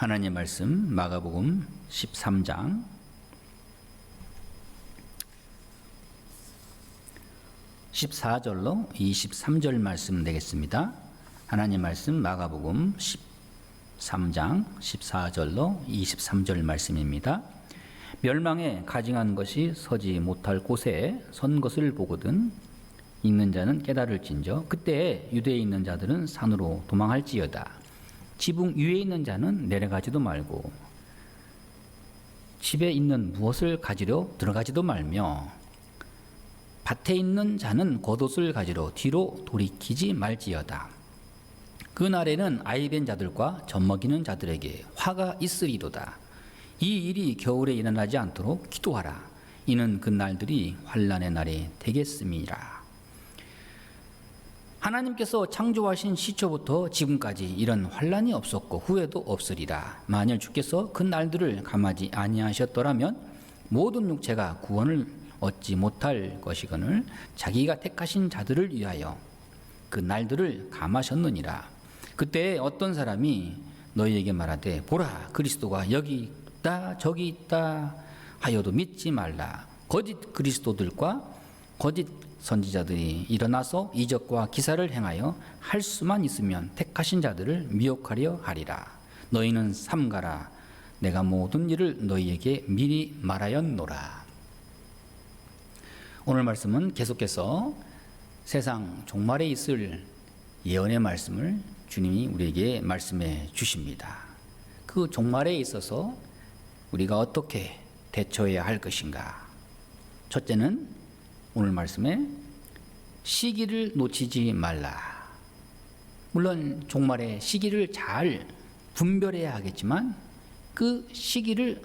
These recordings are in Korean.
하나님 말씀 마가복음 13장 14절로 23절 말씀 되겠습니다. 하나님 말씀 마가복음 13장 14절로 23절 말씀입니다. 멸망에 가증한 것이 서지 못할 곳에 선 것을 보거든 읽는 자는 깨달을진저 그때 유대에 있는 자들은 산으로 도망할지어다. 지붕 위에 있는 자는 내려가지도 말고 집에 있는 무엇을 가지려 들어가지도 말며 밭에 있는 자는 겉옷을 가지러 뒤로 돌이키지 말지어다. 그날에는 아이된 자들과 젖먹이는 자들에게 화가 있으리로다. 이 일이 겨울에 일어나지 않도록 기도하라. 이는 그 날들이 환난의 날이 되겠음이라. 하나님께서 창조하신 시초부터 지금까지 이런 환난이 없었고 후에도 없으리라. 만일 주께서 그 날들을 감하지 아니하셨더라면 모든 육체가 구원을 얻지 못할 것이거늘 자기가 택하신 자들을 위하여 그 날들을 감하셨느니라. 그때 어떤 사람이 너희에게 말하되 보라 그리스도가 여기 있다 저기 있다 하여도 믿지 말라. 거짓 그리스도들과 거짓 선지자들이 일어나서 이적과 기사를 행하여 할 수만 있으면 택하신 자들을 미혹하려 하리라. 너희는 삼가라. 내가 모든 일을 너희에게 미리 말하였노라. 오늘 말씀은 계속해서 세상 종말에 있을 예언의 말씀을 주님이 우리에게 말씀해 주십니다. 그 종말에 있어서 우리가 어떻게 대처해야 할 것인가. 첫째는 오늘 말씀에 시기를 놓치지 말라. 물론 종말의 시기를 잘 분별해야 하겠지만 그 시기를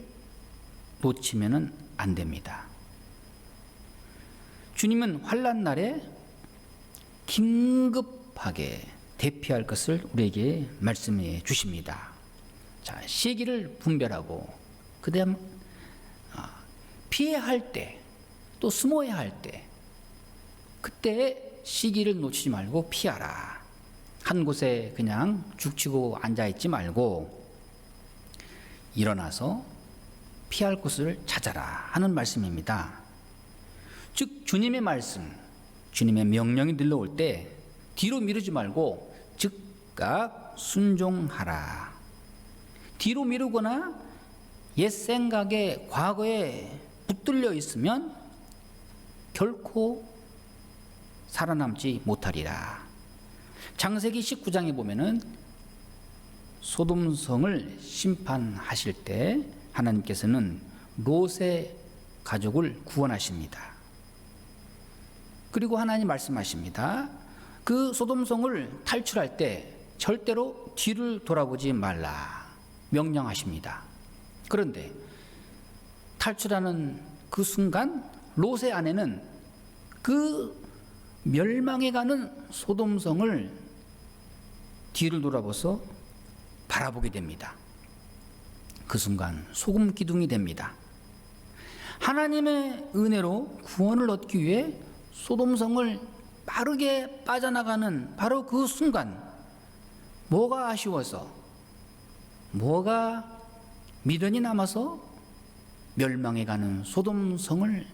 놓치면 안 됩니다. 주님은 환난 날에 긴급하게 대피할 것을 우리에게 말씀해 주십니다. 자, 시기를 분별하고 그다음 피해야 할 때 또 숨어야 할 때 그때 시기를 놓치지 말고 피하라. 한 곳에 그냥 죽치고 앉아있지 말고 일어나서 피할 곳을 찾아라 하는 말씀입니다. 즉 주님의 말씀, 주님의 명령이 들려올 때 뒤로 미루지 말고 즉각 순종하라. 뒤로 미루거나 옛 생각에 과거에 붙들려 있으면 결코 살아남지 못하리라. 창세기 19장에 보면은 소돔성을 심판하실 때 하나님께서는 롯의 가족을 구원하십니다. 그리고 하나님 말씀하십니다. 그 소돔성을 탈출할 때 절대로 뒤를 돌아보지 말라 명령하십니다. 그런데 탈출하는 그 순간 롯의 아내는 그 멸망해가는 소돔성을 뒤를 돌아보서 바라보게 됩니다. 그 순간 소금 기둥이 됩니다. 하나님의 은혜로 구원을 얻기 위해 소돔성을 빠르게 빠져나가는 바로 그 순간 뭐가 아쉬워서 뭐가 미련이 남아서 멸망해가는 소돔성을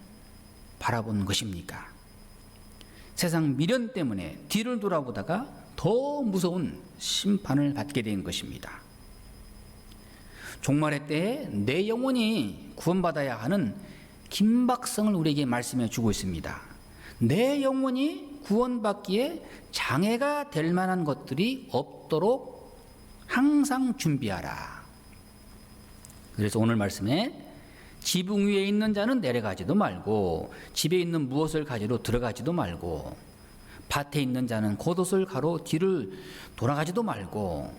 바라본 것입니까? 세상 미련 때문에 뒤를 돌아보다가 더 무서운 심판을 받게 된 것입니다. 종말의 때에 내 영혼이 구원받아야 하는 긴박성을 우리에게 말씀해 주고 있습니다. 내 영혼이 구원받기에 장애가 될 만한 것들이 없도록 항상 준비하라. 그래서 오늘 말씀에 지붕 위에 있는 자는 내려가지도 말고 집에 있는 무엇을 가지러 들어가지도 말고 밭에 있는 자는 겉옷을 가로 뒤를 돌아가지도 말고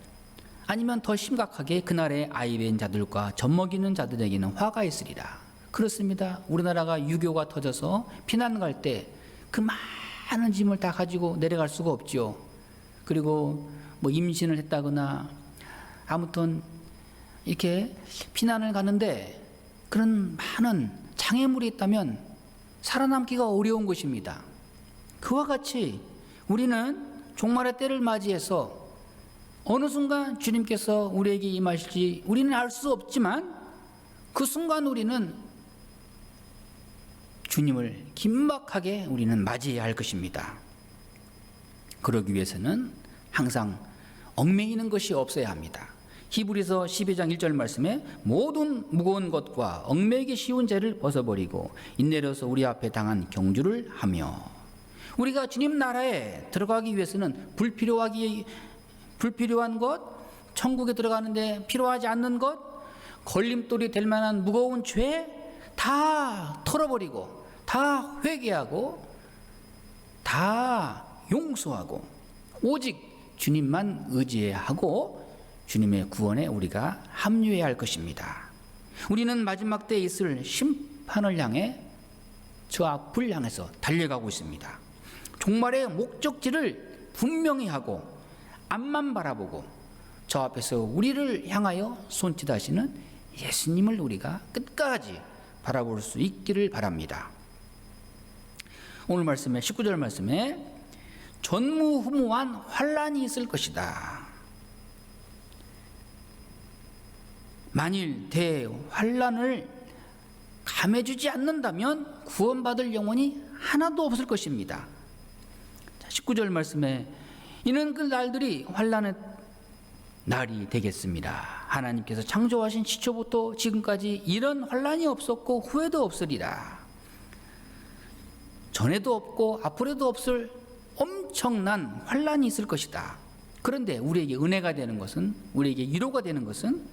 아니면 더 심각하게 그날에 아이된 자들과 젖먹이는 자들에게는 화가 있으리라. 그렇습니다. 우리나라가 유교가 터져서 피난 갈 때 그 많은 짐을 다 가지고 내려갈 수가 없죠. 그리고 뭐 임신을 했다거나 아무튼 이렇게 피난을 가는데 그런 많은 장애물이 있다면 살아남기가 어려운 것입니다. 그와 같이 우리는 종말의 때를 맞이해서 어느 순간 주님께서 우리에게 임하실지 우리는 알 수 없지만 그 순간 우리는 주님을 긴박하게 우리는 맞이해야 할 것입니다. 그러기 위해서는 항상 얽매이는 것이 없어야 합니다. 히브리서 12장 1절 말씀에 모든 무거운 것과 얽매이기 쉬운 죄를 벗어버리고 인내로서 우리 앞에 당한 경주를 하며, 우리가 주님 나라에 들어가기 위해서는 불필요한 것, 천국에 들어가는데 필요하지 않는 것, 걸림돌이 될 만한 무거운 죄 다 털어버리고 다 회개하고 다 용서하고 오직 주님만 의지해야 하고 주님의 구원에 우리가 합류해야 할 것입니다. 우리는 마지막 때에 있을 심판을 향해 저 앞을 향해서 달려가고 있습니다. 종말의 목적지를 분명히 하고 앞만 바라보고 저 앞에서 우리를 향하여 손짓하시는 예수님을 우리가 끝까지 바라볼 수 있기를 바랍니다. 오늘 말씀에 19절 말씀에 전무후무한 환난이 있을 것이다. 만일 대환난을 감해주지 않는다면 구원받을 영혼이 하나도 없을 것입니다. 19절 말씀에 이는 그 날들이 환난의 날이 되겠습니다. 하나님께서 창조하신 시초부터 지금까지 이런 환난이 없었고 후에도 없으리라. 전에도 없고 앞으로도 없을 엄청난 환난이 있을 것이다. 그런데 우리에게 은혜가 되는 것은, 우리에게 위로가 되는 것은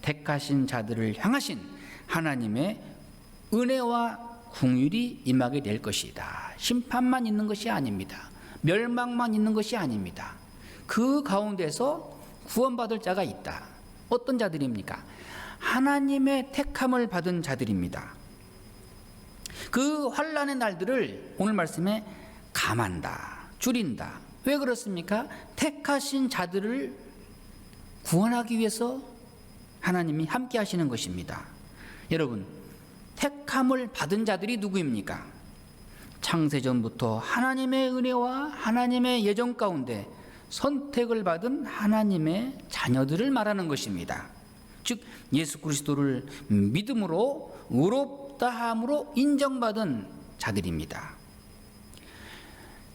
택하신 자들을 향하신 하나님의 은혜와 긍휼이 임하게 될 것이다. 심판만 있는 것이 아닙니다. 멸망만 있는 것이 아닙니다. 그 가운데서 구원받을 자가 있다. 어떤 자들입니까? 하나님의 택함을 받은 자들입니다. 그 환난의 날들을 오늘 말씀에 감한다, 줄인다. 왜 그렇습니까? 택하신 자들을 구원하기 위해서 하나님이 함께 하시는 것입니다. 여러분, 택함을 받은 자들이 누구입니까? 창세전부터 하나님의 은혜와 하나님의 예정 가운데 선택을 받은 하나님의 자녀들을 말하는 것입니다. 즉 예수 그리스도를 믿음으로 의롭다함으로 인정받은 자들입니다.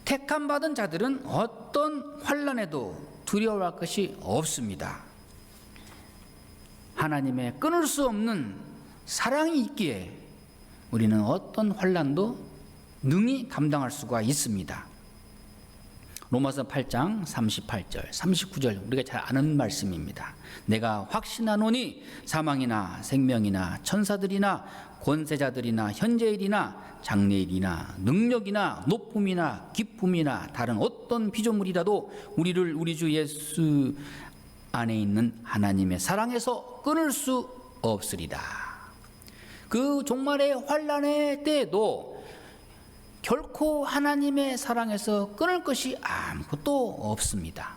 택함받은 자들은 어떤 환난에도 두려워할 것이 없습니다. 하나님의 끊을 수 없는 사랑이 있기에 우리는 어떤 환난도 능히 감당할 수가 있습니다. 로마서 8장 38절 39절 우리가 잘 아는 말씀입니다. 내가 확신하노니 사망이나 생명이나 천사들이나 권세자들이나 현재일이나 장래일이나 능력이나 높음이나 기쁨이나 다른 어떤 피조물이라도 우리를 우리 주 예수 안에 있는 하나님의 사랑에서 끊을 수 없으리다. 그 종말의 환난의 때에도 결코 하나님의 사랑에서 끊을 것이 아무것도 없습니다.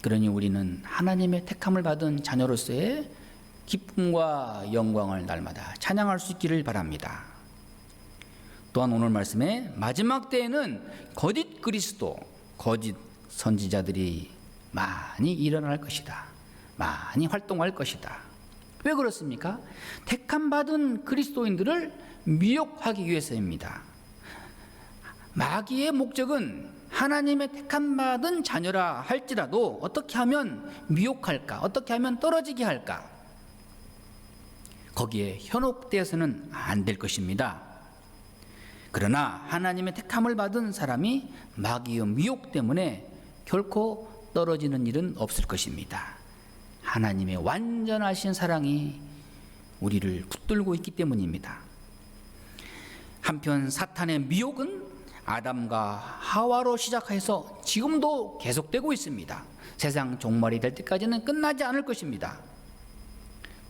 그러니 우리는 하나님의 택함을 받은 자녀로서의 기쁨과 영광을 날마다 찬양할 수 있기를 바랍니다. 또한 오늘 말씀에 마지막 때에는 거짓 그리스도, 거짓 선지자들이 많이 일어날 것이다. 많이 활동할 것이다. 왜 그렇습니까? 택함 받은 그리스도인들을 미혹하기 위해서입니다. 마귀의 목적은 하나님의 택함 받은 자녀라 할지라도 어떻게 하면 미혹할까? 어떻게 하면 떨어지게 할까? 거기에 현혹되어서는 안 될 것입니다. 그러나 하나님의 택함을 받은 사람이 마귀의 미혹 때문에 결코 떨어지는 일은 없을 것입니다. 하나님의 완전하신 사랑이 우리를 붙들고 있기 때문입니다. 한편 사탄의 미혹은 아담과 하와로 시작해서 지금도 계속되고 있습니다. 세상 종말이 될 때까지는 끝나지 않을 것입니다.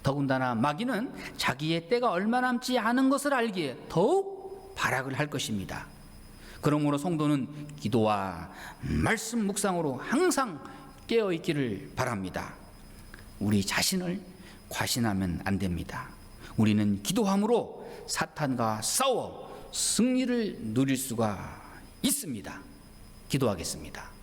더군다나 마귀는 자기의 때가 얼마 남지 않은 것을 알기에 더욱 발악을 할 것입니다. 그러므로 성도는 기도와 말씀 묵상으로 항상 깨어있기를 바랍니다. 우리 자신을 과신하면 안 됩니다. 우리는 기도함으로 사탄과 싸워 승리를 누릴 수가 있습니다. 기도하겠습니다.